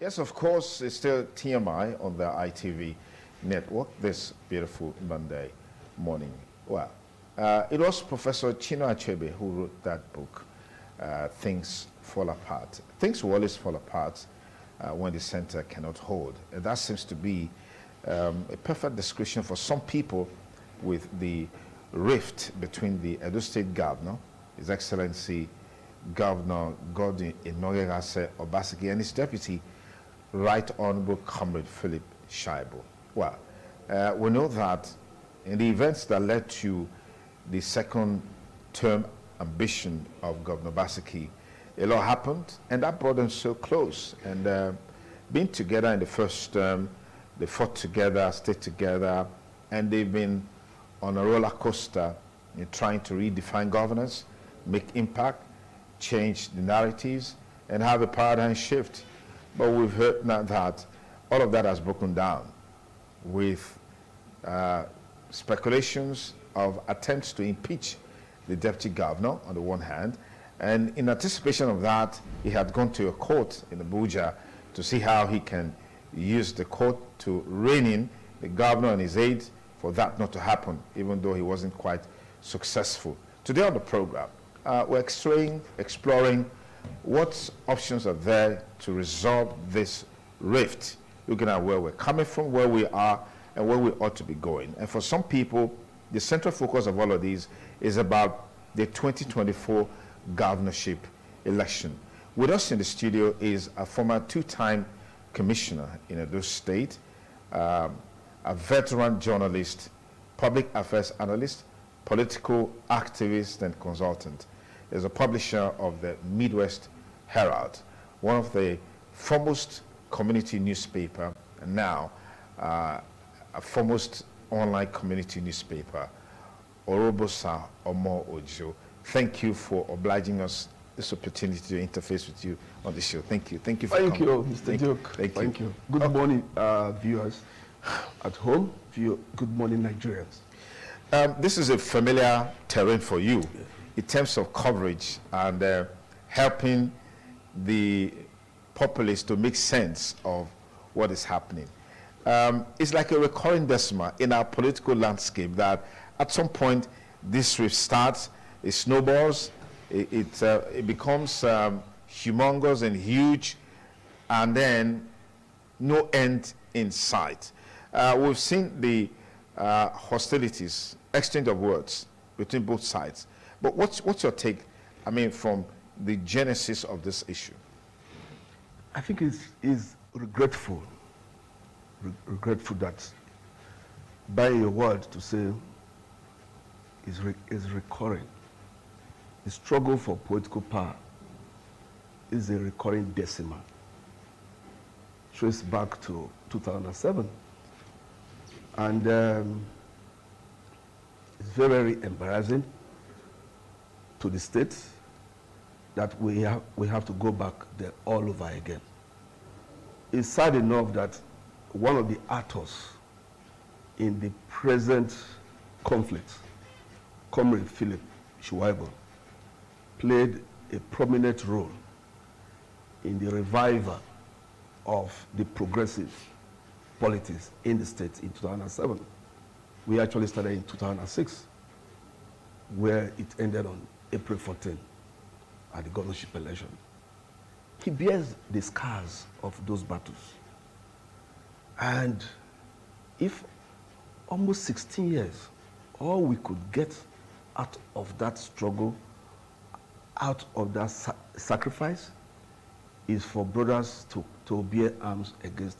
Yes, of course, it's still TMI on the ITV network this beautiful Monday morning. Well, it was Professor Chino Achebe who wrote that book, Things Fall Apart. Things will always fall apart when the center cannot hold. And that seems to be a perfect description for some people with the rift between the Edo State Governor, His Excellency Governor Godwin Emeagwali Obaseki, and his deputy, Right Honorable Comrade Philip Shaibu. Well, we know that in the events that led to the second term ambition of Governor Obaseki, a lot happened, and that brought them so close. And being together in the first term, they fought together, stayed together, and they've been on a roller coaster in trying to redefine governance, make impact, change the narratives, and have a paradigm shift. But we've heard now that all of that has broken down with speculations of attempts to impeach the deputy governor on the one hand, and in anticipation of that, he had gone to a court in Abuja to see how he can use the court to rein in the governor and his aides for that not to happen, even though he wasn't quite successful. Today on the program, we're exploring what options are there to resolve this rift, looking at where we're coming from, where we are, and where we ought to be going. And for some people, the central focus of all of these is about the 2024 governorship election. With us in the studio is a former two-time commissioner in Edo State, a veteran journalist, public affairs analyst, political activist, and consultant. Is a publisher of the Midwest Herald, one of the foremost community newspaper, and now a foremost online community newspaper, Orobosa Omo Ojo. Thank you for obliging us this opportunity to interface with you on the show. Thank you. Thank you for coming. Thank you, Mr. Duke. Thank you. Good morning, viewers at home. Good morning, Nigerians. This is a familiar terrain for you in terms of coverage and helping the populace to make sense of what is happening. It's like a recurring decimal in our political landscape that at some point this rift starts, it snowballs, it becomes humongous and huge, and then no end in sight. We've seen the hostilities, exchange of words between both sides. But what's your take, I mean, from the genesis of this issue? I think it's regretful that buying your word to say is recurring. The struggle for political power is a recurring decimal. Traced back to 2007. And it's very, very embarrassing to the state that we have to go back there all over again. It's sad enough that one of the actors in the present conflict, Comrade Philip Shaibu, played a prominent role in the revival of the progressive politics in the state in 2007. We actually started in 2006, where it ended on April 14 at the governorship election. He bears the scars of those battles. And if almost 16 years, all we could get out of that struggle, out of that sacrifice, is for brothers to bear arms against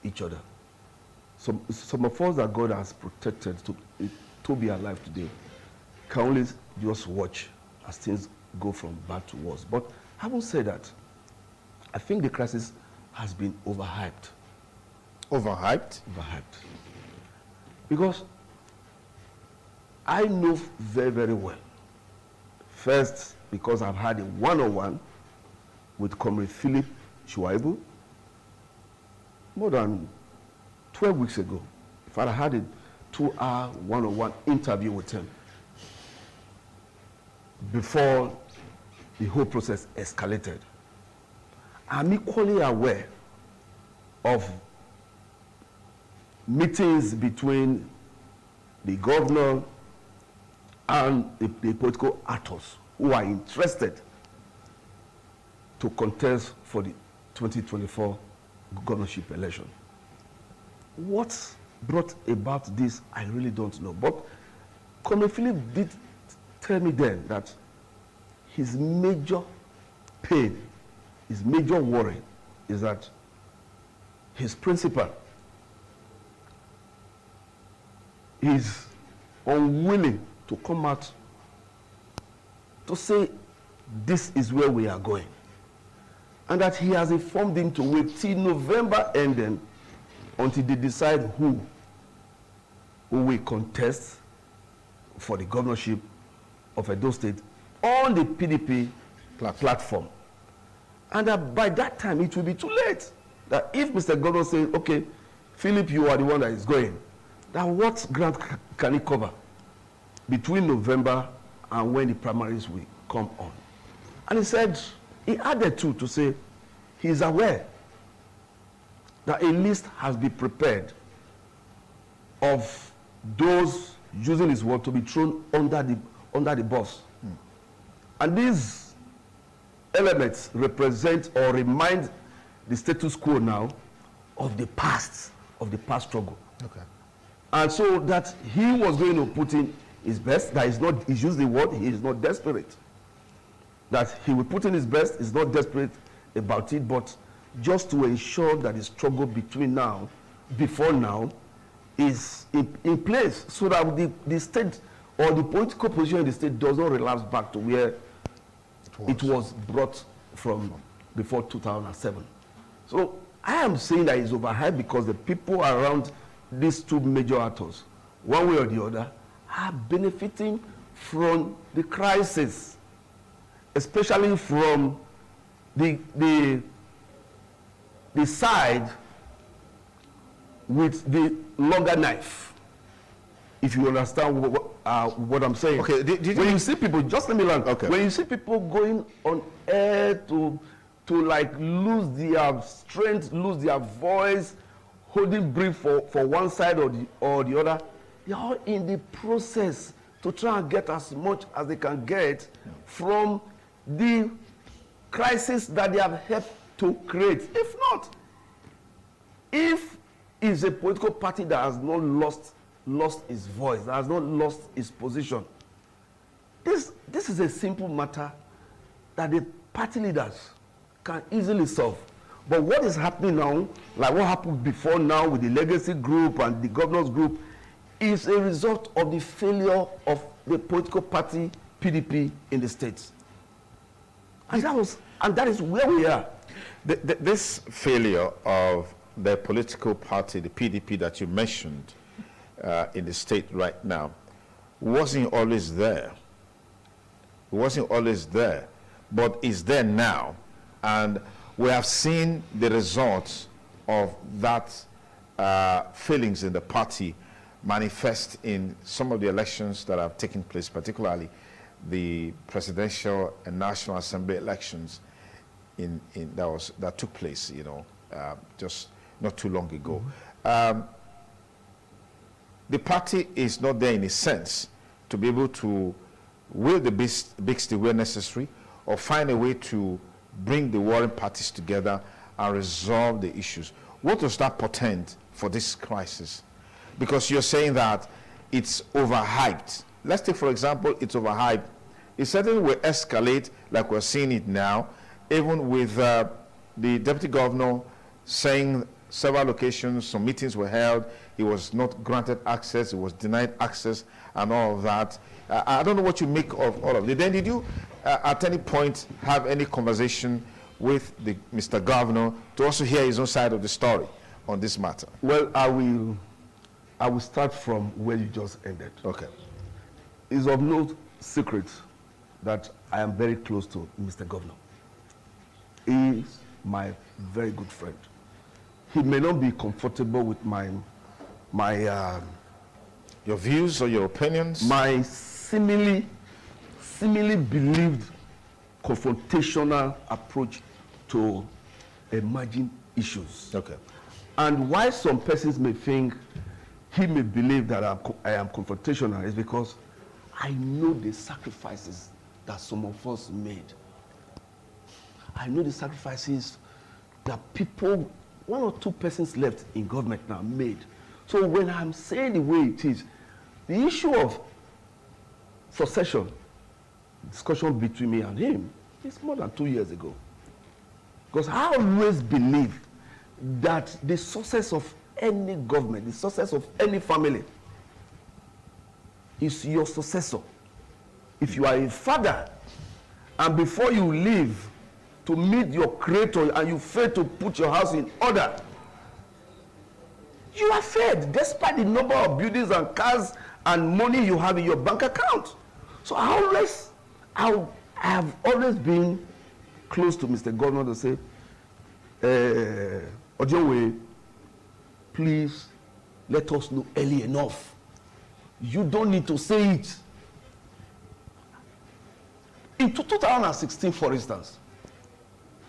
each other. Some of us that God has protected to be alive today can only just watch as things go from bad to worse. But having said that, I think the crisis has been overhyped. Overhyped? Overhyped. Because I know very, very well. First, because I've had a one-on-one with Comrade Philip Shaibu more than 12 weeks ago. In fact, I had a 2-hour one-on-one interview with him before the whole process escalated. I'm equally aware of meetings between the governor and the political actors who are interested to contest for the 2024 governorship election. What brought about this, I really don't know. But Colonel Philip did tell me then that his major pain, his major worry is that his principal is unwilling to come out to say this is where we are going, and that he has informed him to wait till November ending until they decide who will contest for the governorship of Edo State on the PDP platform. And that by that time it will be too late. That if Mr. Governor says, okay, Philip, you are the one that is going, then what ground can he cover between November and when the primaries will come on? And he said, he added to say, he is aware that a list has been prepared of those, using his word, to be thrown under the bus. And these elements represent or remind the status quo now of the past struggle. Okay. And so that he was going to put in his best, that is not, he used the word, he is not desperate. That he will put in his best, is not desperate about it, but just to ensure that the struggle before now, is in place, so that the state or the political position in the state does not relapse back to where it was brought from before 2007. So I am saying that it's overhyped because the people around these two major actors, one way or the other, are benefiting from the crisis, especially from the side with the longer knife, if you understand what I'm saying. Okay, when you see people, just let me learn. Okay. When you see people going on air to like lose their strength, lose their voice, holding brief for one side or the other, they are all in the process to try and get as much as they can get from the crisis that they have helped to create. If not, if it's a political party that has not lost its voice, that has not lost its position, this is a simple matter that the party leaders can easily solve. But what is happening now, like what happened before now with the legacy group and the governors group, is a result of the failure of the political party PDP in the states. And that is where we are. This failure of the political party, the PDP that you mentioned in the state right now, wasn't always there. It wasn't always there, but is there now. And we have seen the results of that failings in the party manifest in some of the elections that have taken place, particularly the presidential and National Assembly elections that took place, just not too long ago. The party is not there in a sense to be able to will the big stick where necessary, or find a way to bring the warring parties together and resolve the issues. What does that portend for this crisis? Because you're saying that it's overhyped. Let's take, for example, it's overhyped. It certainly will escalate like we're seeing it now, even with the deputy governor saying several locations, some meetings were held, he was not granted access, he was denied access, and all of that. I don't know what you make of all of it. Then did you, at any point, have any conversation with Mr. Governor to also hear his own side of the story on this matter? Well, I will start from where you just ended. Okay. It's of no secret that I am very close to Mr. Governor. He is my very good friend. He may not be comfortable with your views or your opinions? My seemingly believed confrontational approach to emerging issues. Okay. And why some persons may think he may believe that I am confrontational is because I know the sacrifices that some of us made. I know the sacrifices that people, one or two persons left in government now made. So when I'm saying the way it is, the issue of succession, discussion between me and him, is more than 2 years ago. Because I always believe that the success of any government, the success of any family, is your successor. If you are a father, and before you leave to meet your creator and you fail to put your house in order, you are fed despite the number of buildings and cars and money you have in your bank account. So I have always been close to Mr. Governor to say, Ojowe, please let us know early enough. You don't need to say it. In 2016, for instance,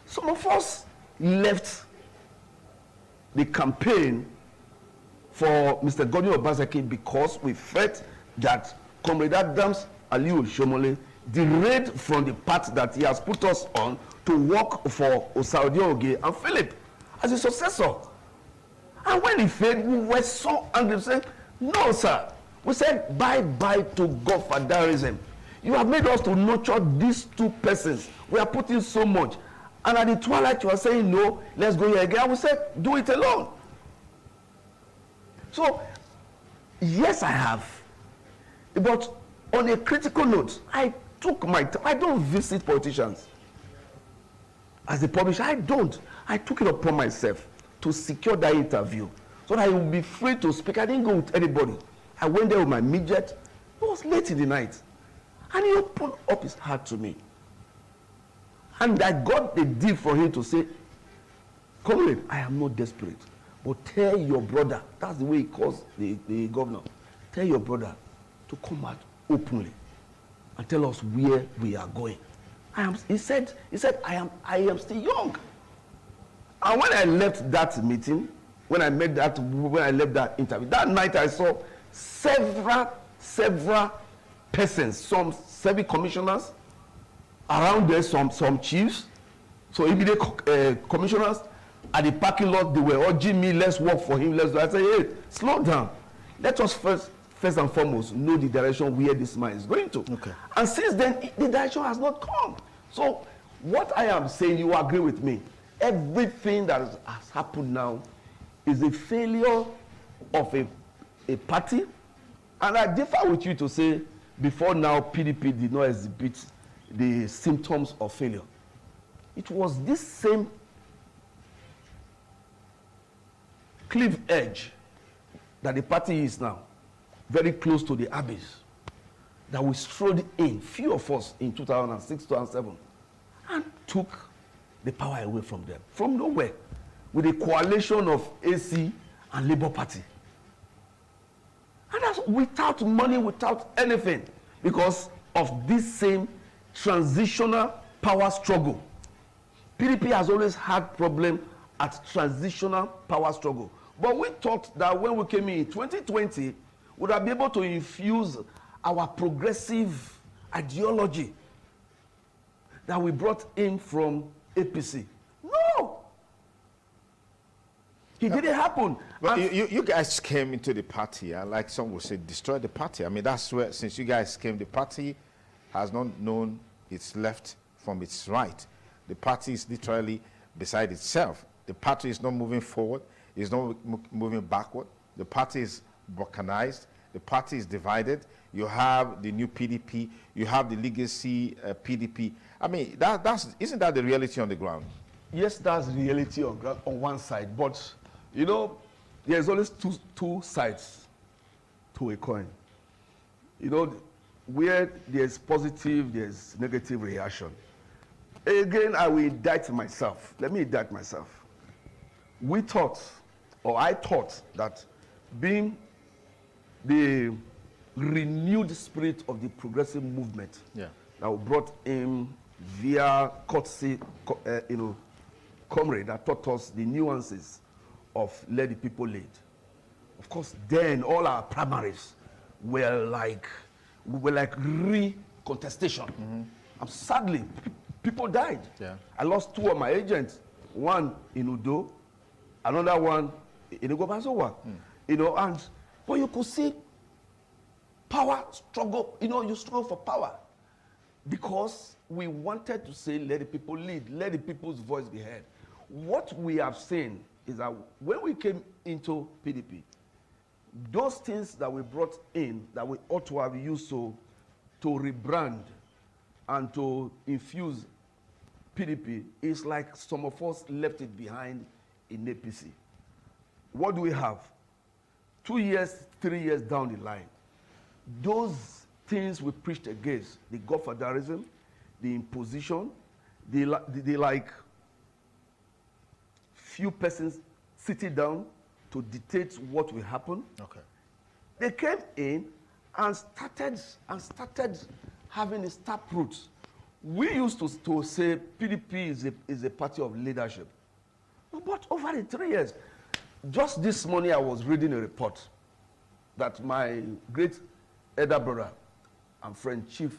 some of us left the campaign for Mr. Godwin Obaseki because we felt that Comrade Adams Aliyu Shomole derailed from the path that he has put us on to work for Osaudi Oge and Philip as a successor. And when he failed, we were so angry, saying, no, sir. We said bye-bye to godfatherism. You have made us to nurture these two persons. We are putting so much. And at the twilight, you are saying, no, let's go here again. We said, do it alone. So, yes, I have. But on a critical note, I took my time. I don't visit politicians. As a publisher, I don't. I took it upon myself to secure that interview so that I would be free to speak. I didn't go with anybody. I went there with my midget. It was late in the night. And he opened up his heart to me. And I got the deal for him to say, Comrade, I am not desperate. But tell your brother, that's the way he calls the governor, tell your brother to come out openly and tell us where we are going. He said, I am still young. And when I left that meeting, when I left that interview, that night I saw several persons, some service commissioners, around there, some chiefs, so immediate commissioners, at the parking lot, they were urging me, let's work for him, let's do. I said, hey, slow down. Let us first and foremost know the direction where this man is going to. Okay. And since then, the direction has not come. So what I am saying, you agree with me, everything that has happened now is a failure of a party. And I differ with you to say, before now, PDP did not exhibit the symptoms of failure. It was this same cliff edge that the party is now, very close to the abyss, that we strode in, few of us, in 2006, 2007, and took the power away from them, from nowhere, with a coalition of AC and Labour Party. And that's without money, without anything, because of this same transitional power struggle. PDP has always had problem at transitional power struggle. But we thought that when we came in 2020, would have been able to infuse our progressive ideology that we brought in from APC. No! It didn't happen. But you guys came into the party, and like some would say, destroyed the party. I mean, that's where, since you guys came, the party has not known its left from its right. The party is literally beside itself. The party is not moving forward. It's not moving backward. The party is balkanized. The party is divided. You have the new PDP. You have the legacy PDP. I mean, isn't that the reality on the ground? Yes, that's the reality on one side. But, you know, there's always two sides to a coin. You know, where there's positive, there's negative reaction. Again, I will indict myself. Let me indict myself. We thought, or I thought, that being the renewed spirit of the progressive movement that we brought in via courtesy, comrade that taught us the nuances of Let the People Lead. Of course, then all our primaries were like re-contestation. And sadly, people died. Yeah. I lost 2 of my agents, one in Udo, another one in Obasowa. You know, but you could see power struggle, you know, you struggle for power. Because we wanted to say, let the people lead, let the people's voice be heard. What we have seen is that when we came into PDP, those things that we brought in, that we ought to have used to rebrand and to infuse PDP, is like some of us left it behind in APC. What do we have? 2 years, 3 years down the line, those things we preached against, the godfatherism, the imposition, the like few persons sitting down to dictate what will happen. Okay. They came in and started having a taproot. We used to say PDP is a party of leadership. But over the 3 years, just this morning I was reading a report that my great elder brother and friend Chief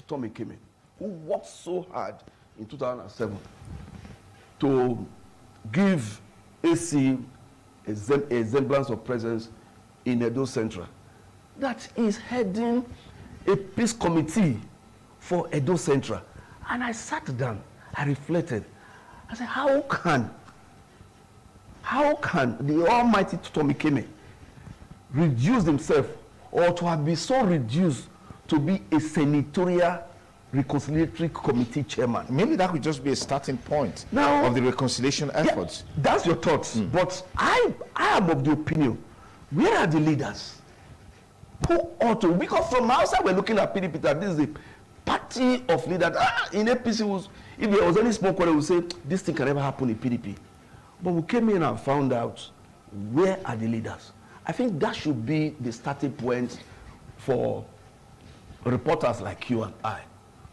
Tommy Keme, who worked so hard in 2007 to give AC a semblance of presence in Edo Central, that is heading a peace committee for Edo Central. And I sat down, I reflected. I said, how can the almighty Tommy Keme reduce himself, or to have been so reduced to be a senatorial reconciliatory committee chairman? Maybe that could just be a starting point now, of the reconciliation efforts. Yeah, that's your thoughts. But I am of the opinion, where are the leaders who ought to? Because from outside we're looking at PDP that this is a party of leaders. In APC, if there was any smoke, we would say this thing can never happen in PDP. But we came in and found out, where are the leaders? I think that should be the starting point for reporters like you and I,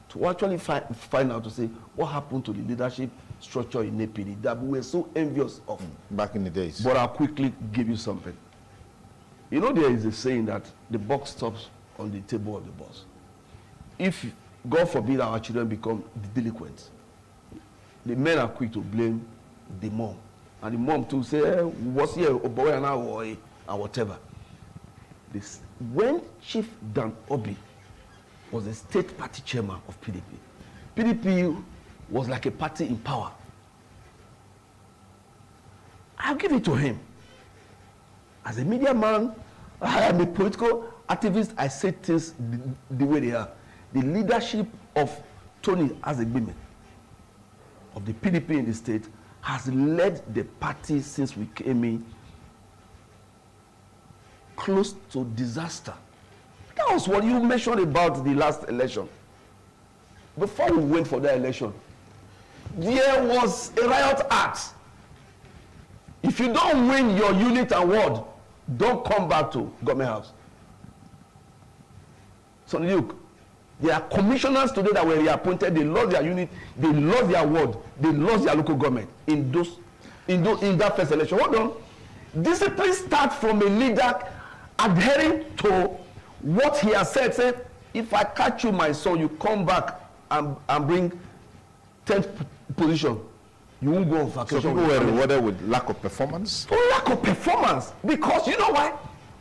to actually find out, to say what happened to the leadership structure in APD that we were so envious of back in the days. But I'll quickly give you something. You know, there is a saying that the buck stops on the table of the boss. If, God forbid, our children become delinquents, the men are quick to blame the mom. And the mom too say, what's here, boy and whatever. When Chief Dan Obi was the state party chairman of PDP, PDP was like a party in power. I'll give it to him. As a media man, I am a political activist, I say things the way they are. The leadership of Tony Azegbime, of the PDP in the state, has led the party since we came in close to disaster. That was what you mentioned about the last election. Before we went for that election, there was a riot act. If you don't win your unit award, don't come back to government house. So look, there are commissioners today that were reappointed. They lost their unit, they lost their award, they lost their local government in that first election. Hold on. Discipline starts from a leader adhering to what he has said. Say, if I catch you, my son, you come back and bring 10th position. You won't go on vacation. So people were rewarded with lack of performance? For lack of performance. Because you know why?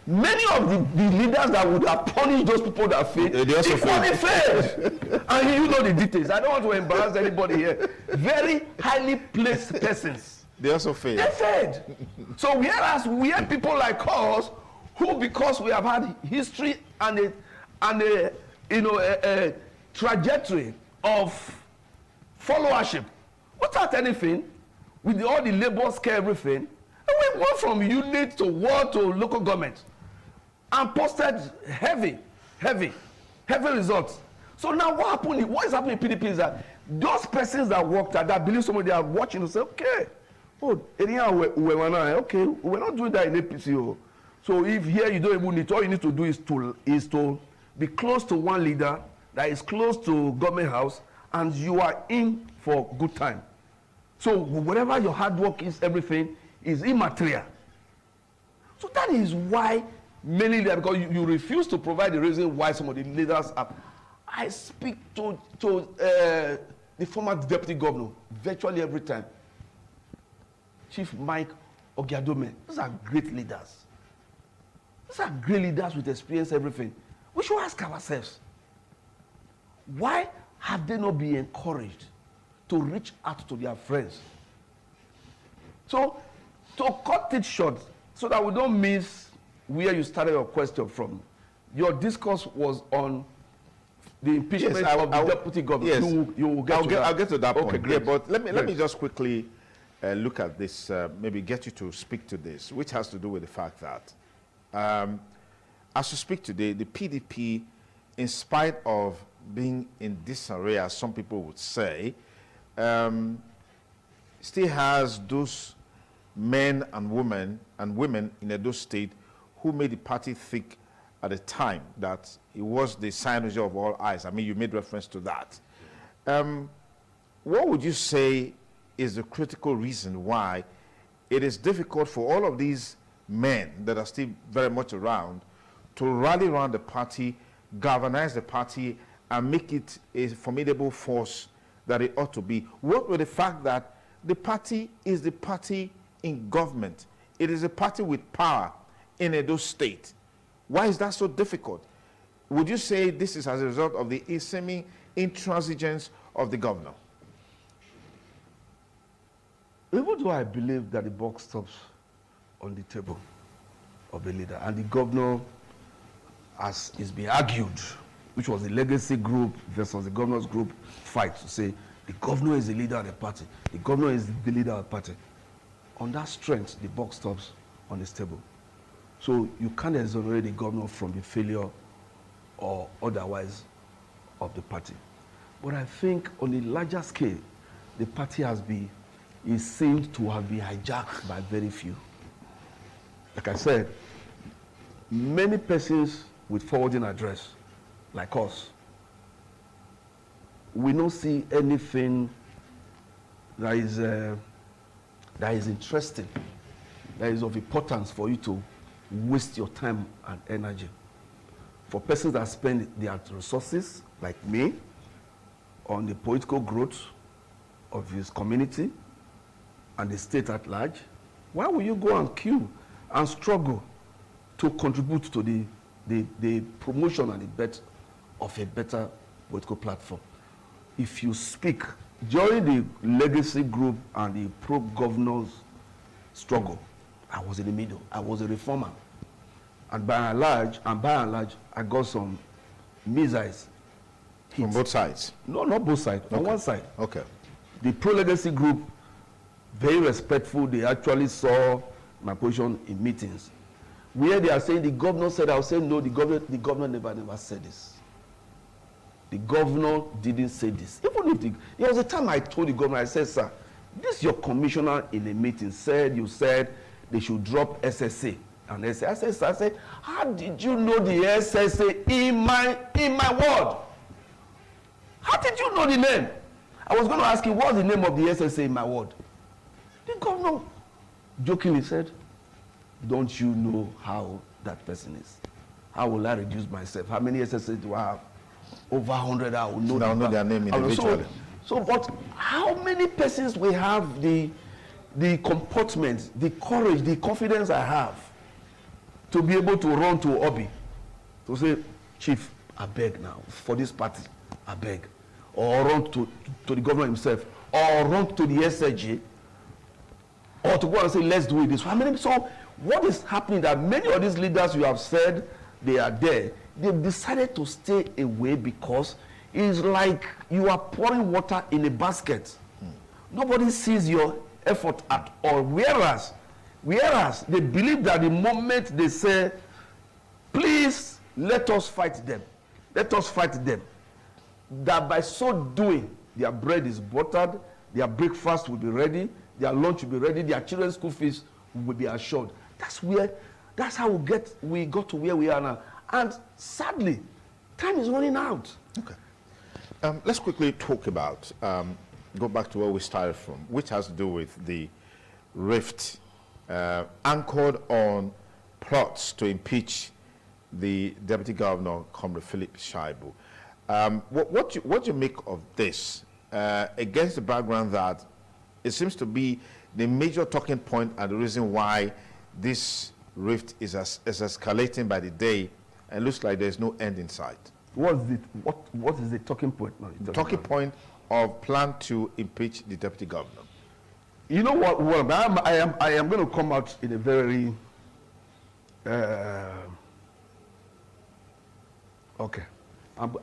Many of the leaders that would have punished those people that failed, they also failed. And you know the details. I don't want to embarrass anybody here. Very highly placed persons. They also failed. They failed. So whereas we have people like us who, because we have had history and a trajectory of followership, without anything, with all the labor scale, everything, and we went from unit to ward to local government and posted heavy results. So now what is happening in PDP is that those persons that worked at that, believe somebody, they are watching and say, okay, okay, we're not doing that in APC. So if here you don't even need, all you need to do is to be close to one leader that is close to government house, and you are in for good time. So whatever your hard work is, everything is immaterial. So that is why many leaders, because you refuse to provide the reason why some of the leaders are. I speak to the former deputy governor virtually every time. Chief Mike Ogiadome. Those are great leaders. Those are great leaders with experience, everything. We should ask ourselves, why have they not been encouraged to reach out to their friends? So, to cut it short, so that we don't miss where you started your question from, your discourse was on the impeachment of the deputy governor. Yes, you will get to that. I'll get to that point. Great. Yeah, but let me just quickly look at this, maybe get you to speak to this, which has to do with the fact that as you speak today, the PDP, in spite of being in disarray, as some people would say, still has those men and women in Edo State who made the party think at the time that it was the cynosure of all eyes. I mean, you made reference to that. What would you say is the critical reason why it is difficult for all of these men that are still very much around to rally around the party, galvanize the party, and make it a formidable force that it ought to be? What with the fact that the party is the party in government? It is a party with power in Edo State. Why is that so difficult? Would you say this is as a result of the seeming intransigence of the governor? Even though I believe that the buck stops on the table of the leader, and the governor, as is being argued, which was the legacy group versus the governor's group fight to say the governor is the leader of the party, the governor is the leader of the party. On that strength, the buck stops on this table. So you can't exonerate the governor from the failure or otherwise of the party. But I think on a larger scale, the party it seems to have been hijacked by very few. Like I said, many persons with forwarding address, like us, we don't see anything that is interesting, that is of importance for you to waste your time and energy. For persons that spend their resources, like me, on the political growth of his community and the state at large, why will you go and queue and struggle to contribute to the promotion and the bet of a better political platform? If you speak during the legacy group and the pro-governors struggle, I was in the middle. I was a reformer. And by and large, I got some missiles. From both sides? No, not both sides. Okay. On one side. Okay. The pro-legacy group, very respectful. They actually saw my position in meetings. Where they are saying the governor said, I was saying no, the governor never said this. The governor didn't say this. Even if there was a time I told the governor, I said, sir, this your commissioner in a meeting you said they should drop SSA. And I said, how did you know the SSA in my ward? How did you know the name? I was going to ask you, what's the name of the SSA in my ward? The governor jokingly said, don't you know how that person is? How will I reduce myself? How many SSA do I have? Over 100, I will know, their name individually. But how many persons will have the comportment, the courage, the confidence I have to be able to run to Obi, to say, Chief, I beg now, for this party, I beg. Or run to the governor himself, or run to the SSG, or to go and say, let's do it this way. So what is happening that many of these leaders you have said they are there, they've decided to stay away because it's like you are pouring water in a basket. Nobody sees your effort at all. Whereas they believe that the moment they say, please let us fight them, that by so doing, their bread is buttered, their breakfast will be ready, their lunch will be ready, their children's school fees will be assured. That's how we got to where we are now. And sadly, time is running out. Okay. Let's quickly talk about, go back to where we started from, which has to do with the rift anchored on plots to impeach the Deputy Governor, Comrade Philip Shaibu. What do you make of this against the background that it seems to be the major talking point and the reason why this rift is escalating by the day and looks like there's no end in sight? What is the talking point now? The talking point of plan to impeach the Deputy Governor. You know what? I am going to come out in a very okay.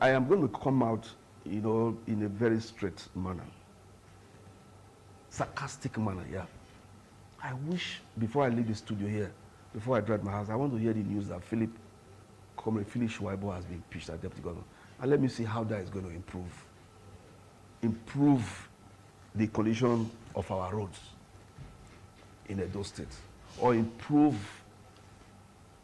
I am going to come out, you know, in a very straight manner, sarcastic manner. Yeah. I wish before I leave the studio here, before I drive my house, I want to hear the news that Comrade Philip Shaibu has been impeached as Deputy Governor, and let me see how that is going to improve the condition of our roads in Edo State, or improve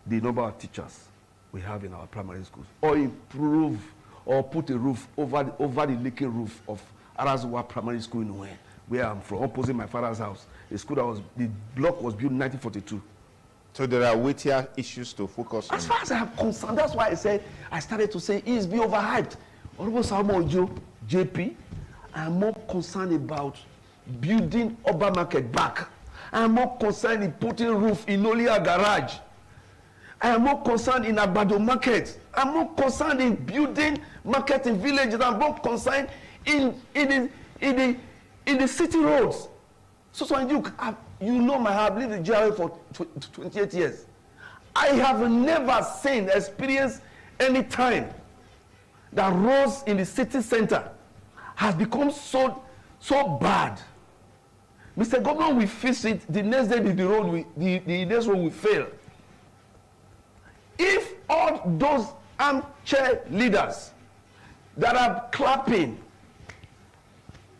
the number of teachers we have in our primary schools, or improve or put a roof over the leaking roof of Arazuwa Primary School in Uwen, where I'm from, opposite my father's house. The school the block was built in 1942. So there are weightier issues to focus on. As far as I am concerned, that's why I started to say he's being overhyped. Honorable Salmo Ojo, JP, I am more concerned about building Oba Market back. I am more concerned in putting roof in Olia Garage. I am more concerned in Agbado Market. I am more concerned in building market in villages. I am more concerned in the city roads. So you know I have lived in GRA for 28 years. I have never experienced any time that roads in the city center has become so bad. Mr. Governor will fix it. The next day the next road will fail. If all those armchair leaders that are clapping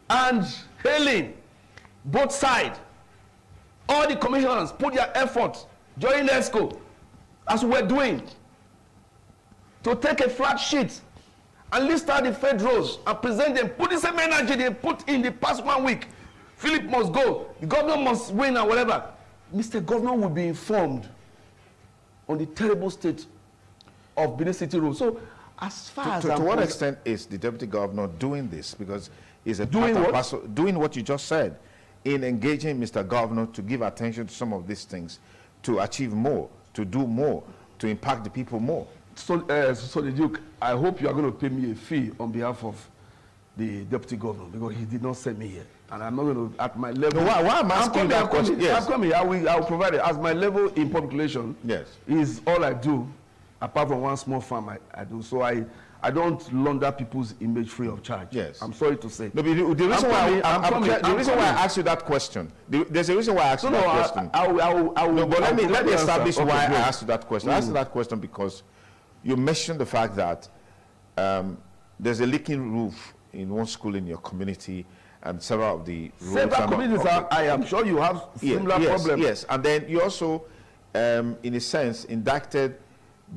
and hailing both sides, all the commissioners put their effort during ESCO, as we're doing, to take a flat sheet and list out the federals and present them, put the same energy they put in the past 1 week. Philip must go, the governor must win or whatever. Mr. Governor will be informed on the terrible state of Benin City Road. So, as far as to what extent is the Deputy Governor doing this? Because he's doing what you just said, in engaging Mr. Governor to give attention to some of these things, to achieve more, to do more, to impact the people more. So the Duke, I hope you are going to pay me a fee on behalf of the Deputy Governor, because he did not send me here. And I'm not going to, at my level... No, why am I asking that question? Yes. I'm coming. I will provide it. As my level in public relations, yes, is all I do, apart from one small farm I do. So I don't launder people's image free of charge. Yes. I'm sorry to say. No, but the reason why I asked you that question, there's a reason why I asked you that question. I will. No, but let me establish why I asked you that question. I asked you that question because you mentioned the fact that there's a leaking roof in one school in your community, and several of the roads. Several communities I am sure you have similar problems. Yes, and then you also, in a sense, indicted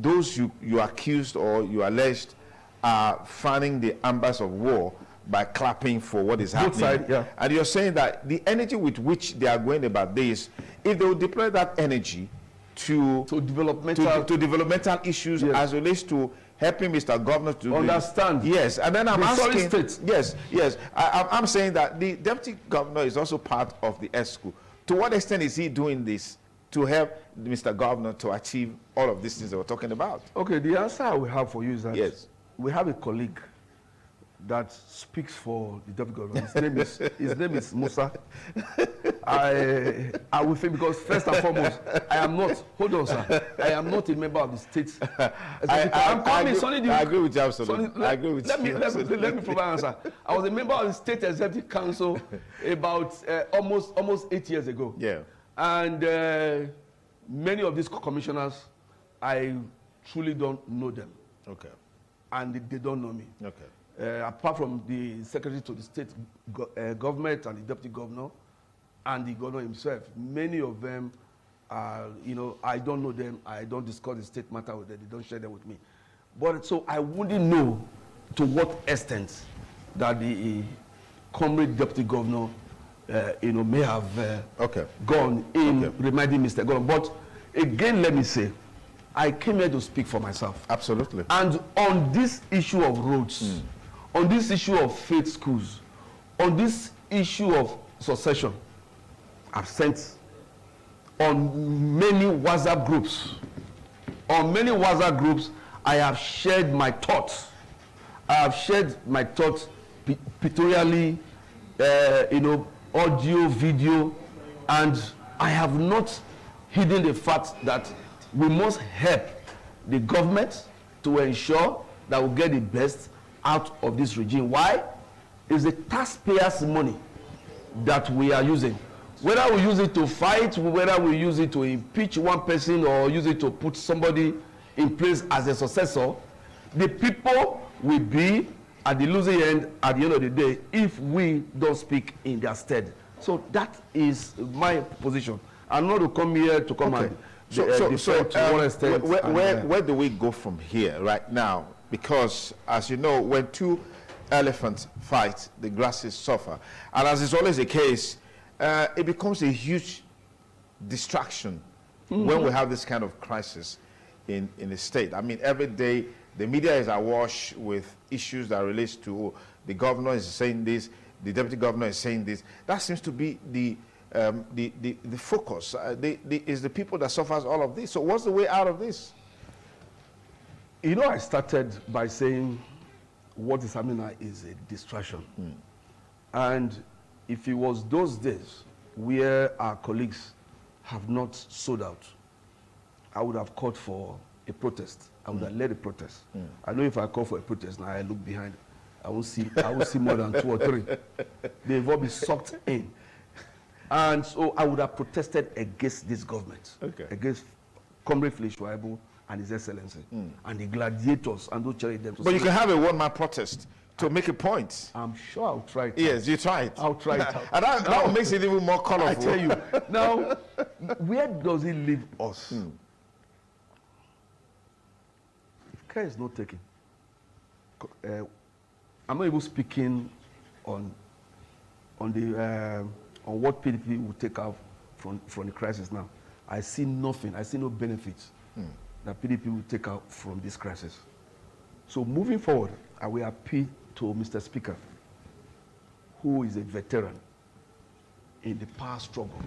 those you accused or you alleged are fanning the embers of war by clapping for what is happening. Side, yeah. And you're saying that the energy with which they are going about this, if they will deploy that energy to developmental issues, yes, as relates to helping Mr. Governor to understand. Yes, and then I'm asking. State. Yes. I'm saying that the Deputy Governor is also part of the ESCO. To what extent is he doing this to help Mr. Governor to achieve all of these things that we're talking about? Okay, the answer I will have for you is that yes, we have a colleague that speaks for the Deputy Governor. His name is Musa. I will say, because first and foremost, I am not. Hold on, sir. I am not a member of the state. I agree with you absolutely. I agree with you. Let me provide an answer. I was a member of the State Executive Council about almost 8 years ago. Yeah. And many of these commissioners, I truly don't know them. Okay. And they don't know me. Okay. Apart from the secretary to the state government and the deputy governor and the governor himself, many of them are, I don't know them. I don't discuss the state matter with them. They don't share them with me. But so I wouldn't know to what extent that the comrade deputy governor may have gone in reminding Mr. Gordon. But again, let me say, I came here to speak for myself. Absolutely. And on this issue of roads, on this issue of faith schools, on this issue of succession, I've sent on many WhatsApp groups. On many WhatsApp groups, I have shared my thoughts. I have shared my thoughts pictorially, audio, video, and I have not hidden the fact that we must help the government to ensure that we get the best out of this regime. Why? It's the taxpayers' money that we are using. Whether we use it to fight, whether we use it to impeach one person or use it to put somebody in place as a successor, the people will be at the losing end at the end of the day if we don't speak in their stead. So that is my position. I'm not to come here to come and where do we go from here right now? Because as you know, when two elephants fight, the grasses suffer. And as is always the case, it becomes a huge distraction when we have this kind of crisis in the state. I mean, every day the media is awash with issues that relates to the governor is saying this, the deputy governor is saying this. That seems to be the focus. Is the people that suffers all of this. So what's the way out of this? You know, I started by saying what is happening now is a distraction. And if it was those days where our colleagues have not sold out, I would have called for a protest. I would have led a protest. I know if I call for a protest now, I look behind, I won't see more than 2 or 3. They've all been sucked in. And so I would have protested against this government, against Comrade Felishwaibu and His Excellency, and the gladiators and those cherry them. But you can have a one-man protest to make a point. I'm sure I'll try it. Yes, you try it. I'll try it. And that makes it even more colorful. I tell you. Now, where does it leave us? If care is not taken, I'm not even speaking on what PDP will take out from the crisis now. I see nothing. I see no benefits that PDP will take out from this crisis. So moving forward, I will appeal to Mr. Speaker, who is a veteran in the power struggle.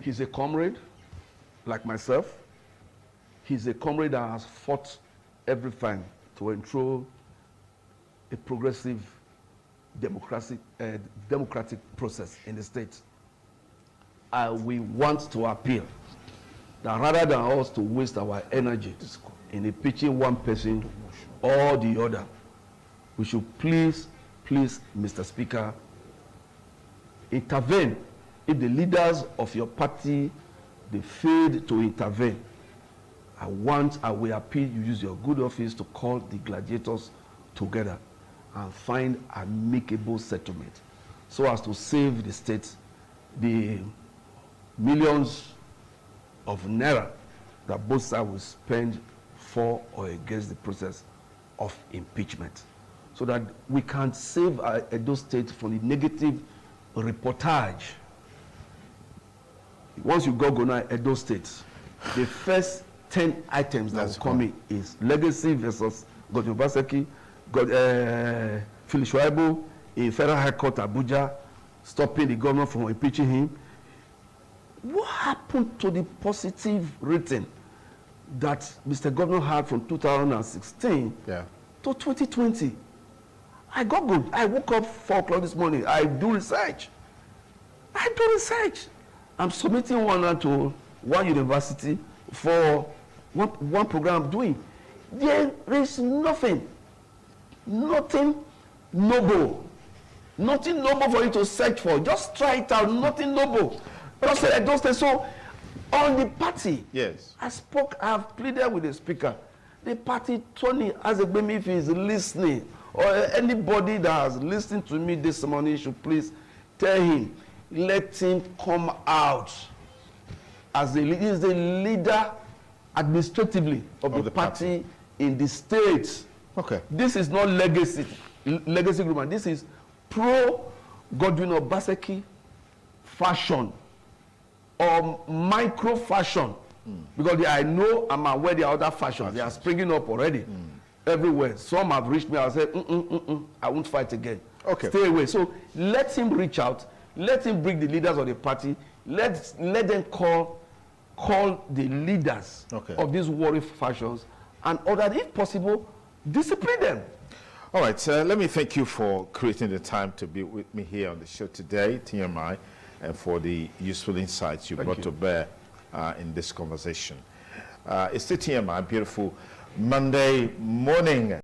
He's a comrade like myself. He's a comrade that has fought every time to ensure a progressive democratic process in the state. We want to appeal that rather than us to waste our energy in impeaching one person or the other, we should please, Mr. Speaker, intervene. If the leaders of your party, they failed to intervene, I will appeal you use your good office to call the gladiators together and find amicable settlement so as to save the state the millions of naira that both sides will spend for or against the process of impeachment, so that we can save Edo State from the negative reportage. Once you go now Edo State, the first 10 items that will come in is legacy versus Obaseki, Felishwaibu in Federal High Court Abuja, stopping the government from impeaching him. What happened to the positive rating that Mr. Governor had from 2016 to 2020? I got good. I woke up 4 o'clock this morning. I do research. I'm submitting one to one university for one program I'm doing. There is nothing noble for you to search for. Just try it out. Nothing noble. Just say, don't say so. On the party, yes, I've pleaded with the speaker. The party, Tony Azegbemi, if he's listening, or anybody that has listened to me this morning, should please tell him, let him come out as the leader administratively of the party in the state. Okay. This is not legacy group. This is pro Godwin Obaseki fashion or micro fashion, because I know, I'm aware there are other fashions. They are springing up already everywhere. Some have reached me. I'll say, I won't fight again. Okay. Stay away. So let him reach out. Let him bring the leaders of the party. Let them call the leaders of these warring factions and order, if possible, discipline them. All right, let me thank you for creating the time to be with me here on the show today, TMI, and for the useful insights you brought to bear in this conversation. It's the TMI, beautiful Monday morning.